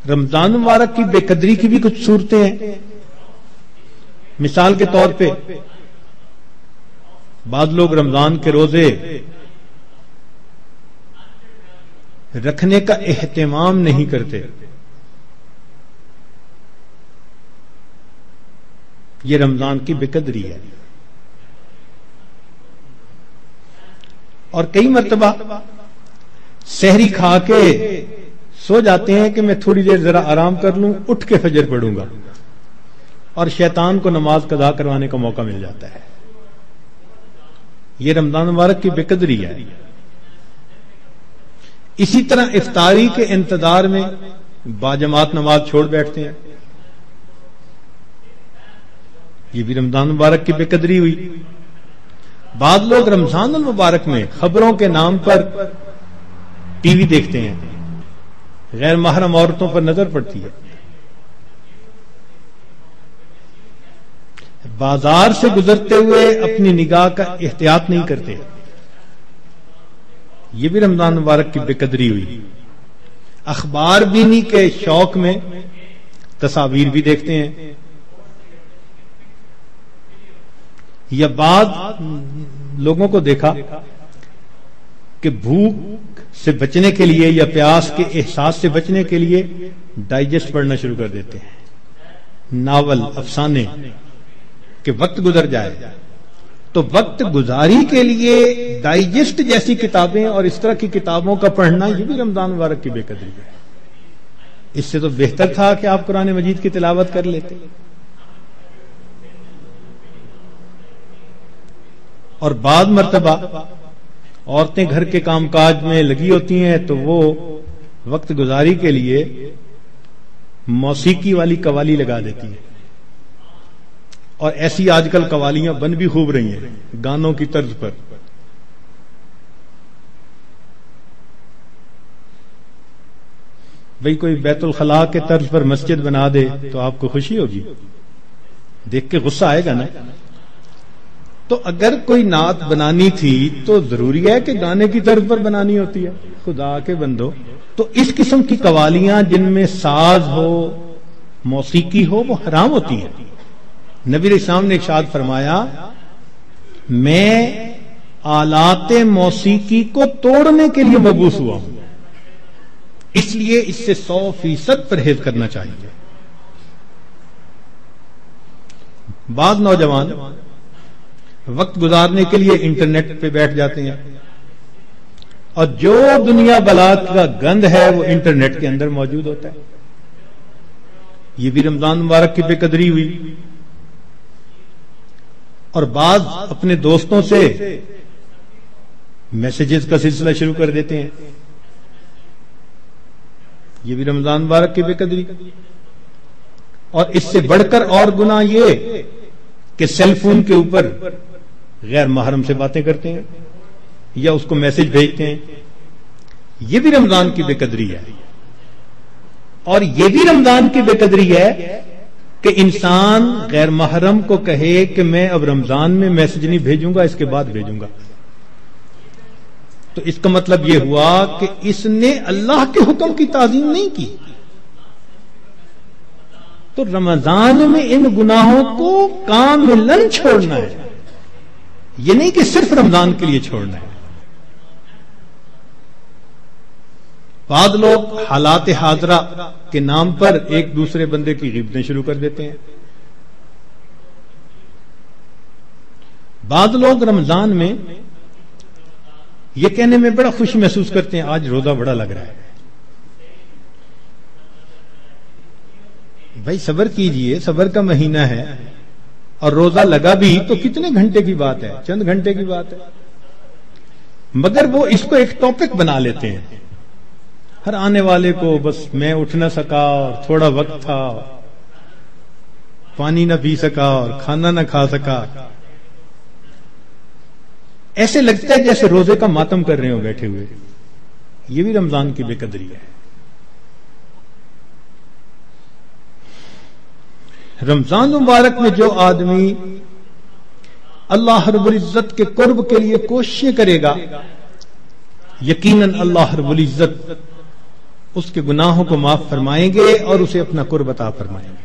رمضان مبارک کی بے قدری کی بھی کچھ صورتیں ہیں. مثال کے طور پہ بعض لوگ رمضان کے روزے رکھنے کا اہتمام نہیں کرتے. یہ رمضان کی بے قدری ہے. اور کئی مرتبہ سحری کھا کے سو جاتے ہیں کہ میں تھوڑی دیر ذرا آرام کر لوں, اٹھ کے فجر پڑھوں گا, اور شیطان کو نماز قضا کروانے کا موقع مل جاتا ہے. یہ رمضان مبارک کی بے قدری ہے. اسی طرح افطاری کے انتظار میں باجماعت نماز چھوڑ بیٹھتے ہیں. یہ بھی رمضان مبارک کی بے قدری ہوئی. بعض لوگ رمضان المبارک میں خبروں کے نام پر ٹی وی دیکھتے ہیں, غیر محرم عورتوں پر نظر پڑتی ہے. بازار سے گزرتے ہوئے اپنی نگاہ کا احتیاط نہیں کرتے. یہ بھی رمضان مبارک کی بے قدری ہوئی. اخبار بینی کے شوق میں تصاویر بھی دیکھتے ہیں. یا بعض لوگوں کو دیکھا کہ بھوک سے بچنے کے لیے یا پیاس کے احساس سے بچنے کے لیے ڈائجسٹ پڑھنا شروع کر دیتے ہیں, ناول, افسانے, کہ وقت گزر جائے. تو وقت گزاری کے لیے ڈائجسٹ جیسی کتابیں اور اس طرح کی کتابوں کا پڑھنا یہ بھی رمضان مبارک کی بے قدری ہے. اس سے تو بہتر تھا کہ آپ قرآن مجید کی تلاوت کر لیتے. اور بعض مرتبہ عورتیں گھر کے کام کاج میں لگی ہوتی ہیں تو وہ وقت گزاری کے لیے موسیقی والی قوالی لگا دیتی ہیں. اور ایسی آج کل قوالیاں بن بھی خوب رہی ہیں گانوں کی طرز پر. بھئی کوئی بیت الخلاء کے طرز پر مسجد بنا دے تو آپ کو خوشی ہوگی, دیکھ کے غصہ آئے گا نا. تو اگر کوئی نعت بنانی تھی تو ضروری ہے کہ گانے کی طرز پر بنانی ہوتی ہے. خدا کے بندو, تو اس قسم کی قوالیاں جن میں ساز ہو, موسیقی ہو, وہ حرام ہوتی ہیں. نبی علیہ السلام نے ارشاد فرمایا, میں آلات موسیقی کو توڑنے کے لیے مبعوث ہوا ہوں, اس لیے اس سے 100% پرہیز کرنا چاہیے. بعض نوجوان وقت گزارنے کے لیے انٹرنیٹ پہ بیٹھ جاتے ہیں, اور جو دنیا بلا کا گند ہے وہ انٹرنیٹ کے اندر موجود ہوتا ہے. یہ بھی رمضان مبارک کی بے قدری ہوئی. اور بعض اپنے دوستوں سے میسیجز کا سلسلہ شروع کر دیتے ہیں. یہ بھی رمضان مبارک کی بے قدری. اور اس سے بڑھ کر اور گناہ یہ کہ سیل فون کے اوپر غیر محرم سے باتیں کرتے ہیں یا اس کو میسج بھیجتے ہیں. یہ بھی رمضان کی بے قدری ہے. اور یہ بھی رمضان کی بے قدری ہے کہ انسان غیر محرم کو کہے کہ میں اب رمضان میں میسج نہیں بھیجوں گا, اس کے بعد بھیجوں گا. تو اس کا مطلب یہ ہوا کہ اس نے اللہ کے حکم کی تعظیم نہیں کی. تو رمضان میں ان گناہوں کو کاملاً چھوڑنا ہے, یہ نہیں کہ صرف رمضان کے لیے چھوڑنا ہے. بعض لوگ حالات حاضرہ کے نام پر ایک دوسرے بندے کی غیبتیں شروع کر دیتے ہیں. بعض لوگ رمضان میں یہ کہنے میں بڑا خوش محسوس کرتے ہیں آج روزہ بڑا لگ رہا ہے. بھائی صبر کیجئے, صبر کا مہینہ ہے, اور روزہ لگا بھی تو کتنے گھنٹے کی بات ہے, چند گھنٹے کی بات ہے. مگر وہ اس کو ایک ٹاپک بنا لیتے ہیں. ہر آنے والے کو بس میں اٹھ نہ سکا اور تھوڑا وقت تھا, پانی نہ پی سکا اور کھانا نہ کھا سکا. ایسے لگتا ہے جیسے روزے کا ماتم کر رہے ہو بیٹھے ہوئے. یہ بھی رمضان کی بے قدری ہے. رمضان مبارک میں جو آدمی اللہ رب العزت کے قرب کے لیے کوششیں کرے گا, یقیناً اللہ رب العزت اس کے گناہوں کو معاف فرمائیں گے اور اسے اپنا قرب عطا فرمائیں گے۔